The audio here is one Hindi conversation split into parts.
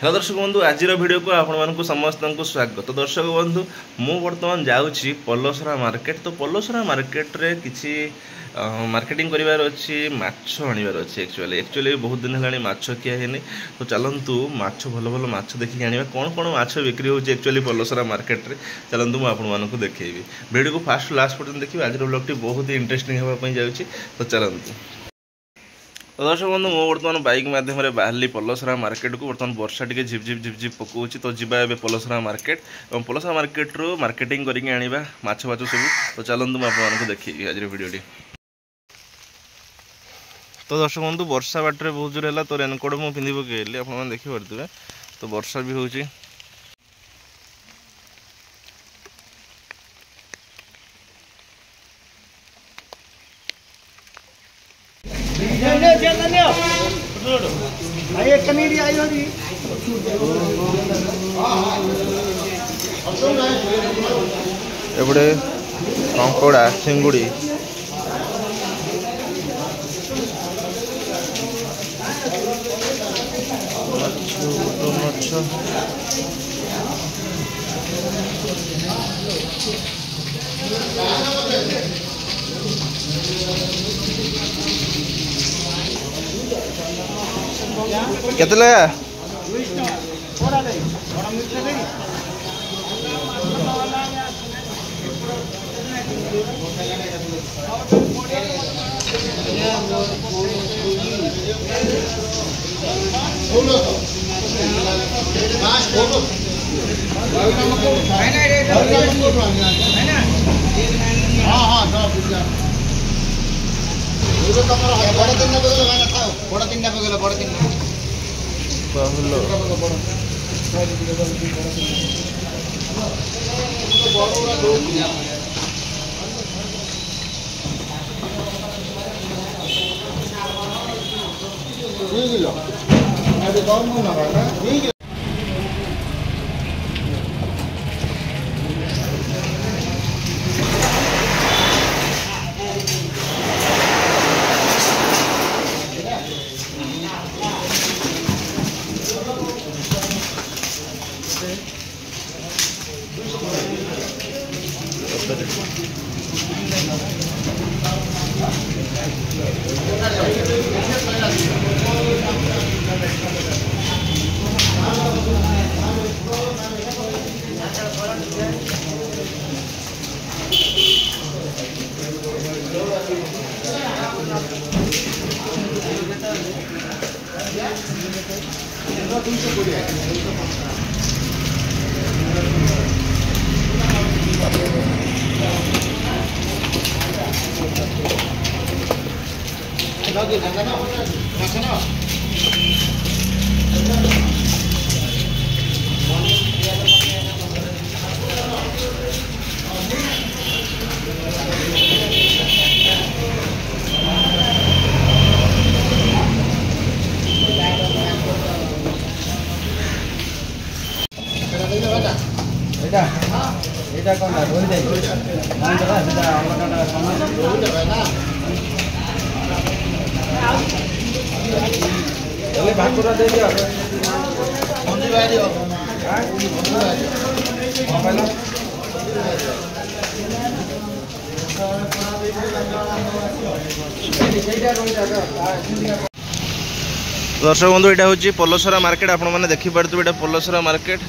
हेलो दर्शक बंधु आज वीडियो को आपण समस्त को स्वागत। तो दर्शक बंधु मु बर्तमान जाऊँगी पलसरा मार्केट। तो पलसरा मार्केट रे किसी मार्केटिंग करिवार अच्छी माछ आनिबार अच्छी एक्चुअली बहुत दिन है माछ किया है। तो चलतु माछ भल भल माछ देखिए आने कौन कौन माछ बिक्री होची एक्चुअली पलसरा मार्केट रे। चलतु मुझे आपको देखी वीडियो को फास्ट लास्ट पर्यटन देखिए। आज ब्लॉग बहुत ही इंटरेस्टिंग होगापी जाऊँगी। तो चलतु तो दर्शक बंधु मो बर्तमान बाइक मध्यम बाहरी पलसरा मार्केट को। बर्तमान वर्षा टी झिप पकाउछि। तो जीवा ए पलसरा मार्केट और पलसरा मार्केट रू मार्केटिंग करके आनिबा माछ सब। तो चलतु मुझे आपको देखिए आज वीडियोटी। तो दर्शक बंधु वर्षा बाटे बहुत जोर है। तो रेनकोट मुझे पिंधि पकईली आप देखिपे। तो वर्षा भी होची। एपटे कंकड़ा चिंगुड़ी केते लगा दर्शक बंधु यहाँ हूँ पलसरा मार्केट। आपण मैंने देखिपे ये पलसरा मार्केट।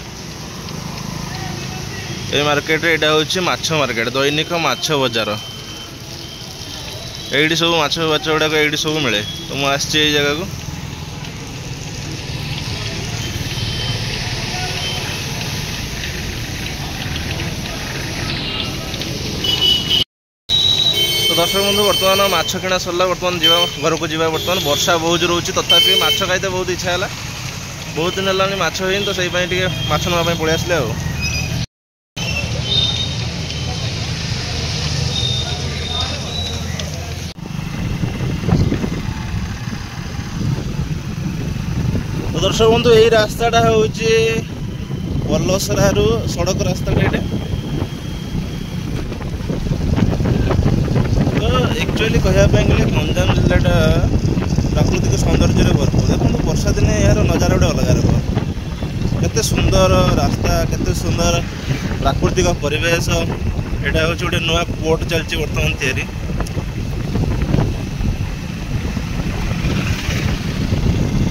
ये मार्केट यहाँ हूँ माछ मार्केट दैनिक माछ बजार। ये सब माछ बाछ गुड़ाक ये सब मिले। तो मुझे आसी जगह को। तो दर्शक बंधु बर्तमान माछ किणा सरला। बर्तमान घर को जावा। बर्तमान वर्षा बहुत जोर होची। तथापि माछ खाइते बहुत इच्छा है। बहुत दिन है माछ हो। तो से माछ नापी पलि आसले। तो दर्शक बंधु यही रास्ताटा हूँ पलसरारू सड़क रास्ताटा। तो एक्चुअली कहवाई गले गंजाम जिलाटा प्राकृतिक सौंदर्य भरपूर। देखो वर्षा दिने यार नजारा गोटे अलग रहा। सुंदर रास्ता केते सुंदर प्राकृतिक परिवेश एटा हूँ गोटे नुआ पोर्ट चलती बर्तमान तैयारी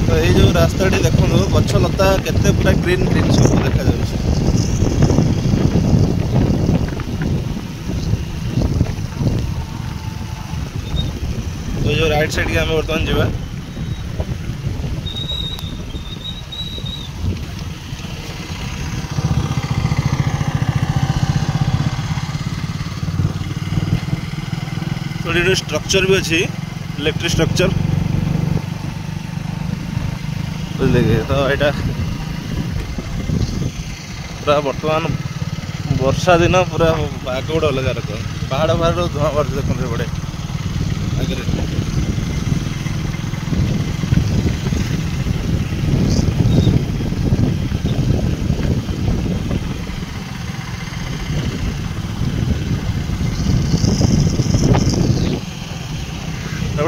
तो ये जो रास्ता देखो गछ लता केते पूरा ग्रीन ग्रीन सब देखा जाଉଛି तो जो राइट साइड के आम बर्तमान जावा तो स्ट्रक्चर भी अच्छी इलेक्ट्रिक स्ट्रक्चर बुझे तो यहाँ पूरा बर्तमान वर्षा दिन पूरा आग गोटे अलग रकम पहाड़ पहाड़ धुआं बाहर देखते पड़े आगे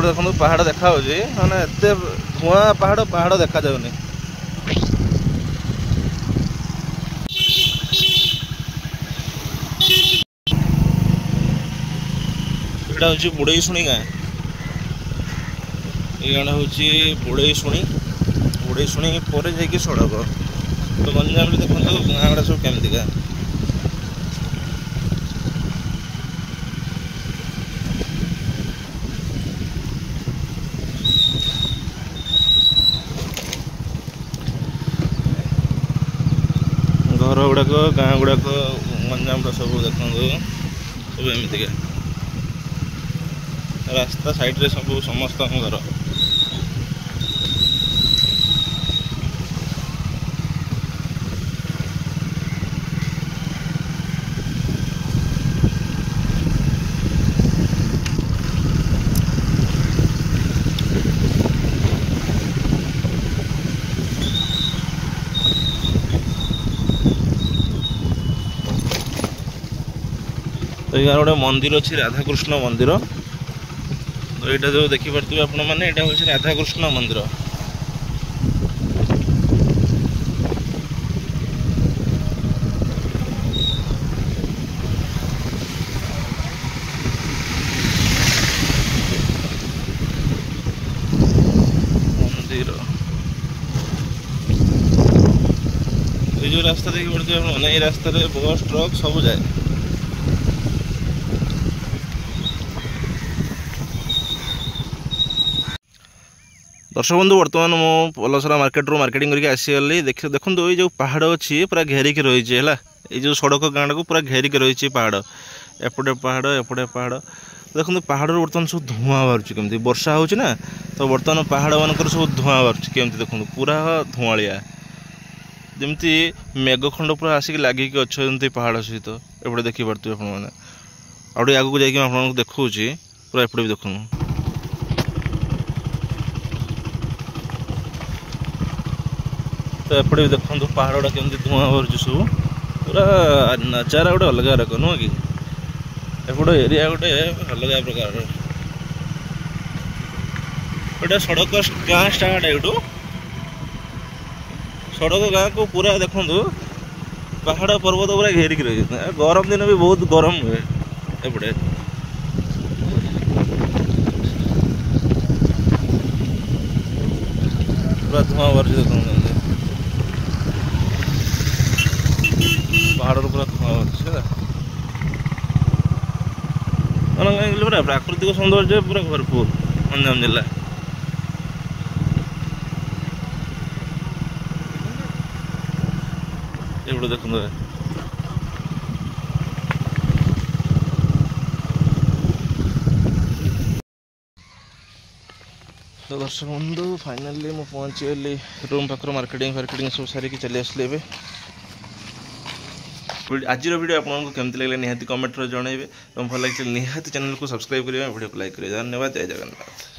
देखो पहाड़ देखा मैंने एत धुआं पहाड़ पहाड़ देखा जाऊनी यहाँ हूँ बुड़ेईशुणी गाँ ये गाँ हूँ बुड़ेईशुणी पर जाकि सड़क तो गंजाम देखो गाँ गुड़ा सब केमतिका घर गुड़ाक गाँ गुड़ाक गंजाम सब देखो सब एमतिका रास्ता साइड रे सब समस्त घर तो यहाँ गोटे मंदिर अच्छी राधाकृष्ण मंदिर तो यहाँ जो देखिपे आपण मैंने यहाँ हूँ राधाकृष्ण मंदिर मंदिर ये जो रास्ता देखिए मैंने ये रास्ता बस ट्रक सब जाए दर्शक बंधु बर्तमान मो पलसरा मार्केट रू मार्केटिंग करके आसीगली देखो ये जो पहाड़ अच्छी पूरा घेरिक रही है ये जो सड़क गाँड को पूरा घेरिक रही पहाड़ एपटे पहाड़ देखो पहाड़ बर्तमान सब धुआं बाहर केमती वर्षा होना तो बर्तमान पहाड़ मानक सब धुआं बाहर केमती देखो पूरा धुआलिया जमती मेघखंड पूरा आसिक लगिक अच्छे पहाड़ सहित एपटे देखिपे आपने आगे जाकि आपको देखा पूरा एपटे भी देखूँ तो एपटे भी देखो पहाड़ गुड़ा केमती धुआं बाहर सब पूरा नजारा गोटे अलग रकम नुह कि एपट एरिया गोटे अलग प्रकार गोटे सड़क गाँ स्टार्ट है सड़क गाँ को पूरा देखो पहाड़ पर्वत पूरा घेरिक रही गरम दिन भी बहुत गरम हुए एपटे पूरा धुआं बाहर देखो पहाड़ पूरा धुआं पूरा प्राकृतिक सौंदर्य पूरा भरपूर गंजाम जिला ये देखो तो दर्शक बंधु फाइनाली मुझे पहुँचीगली रूम पाखर मार्केटिंग सब सारिकी चली आसली आज वीडियो आपको केमती लगे निहाती कमेंट जनइबे भल लगे निहाती चैनल को सब्सक्राइब करेंगे वीडियो को लाइक करेंगे धन्यवाद जय जगन्नाथ।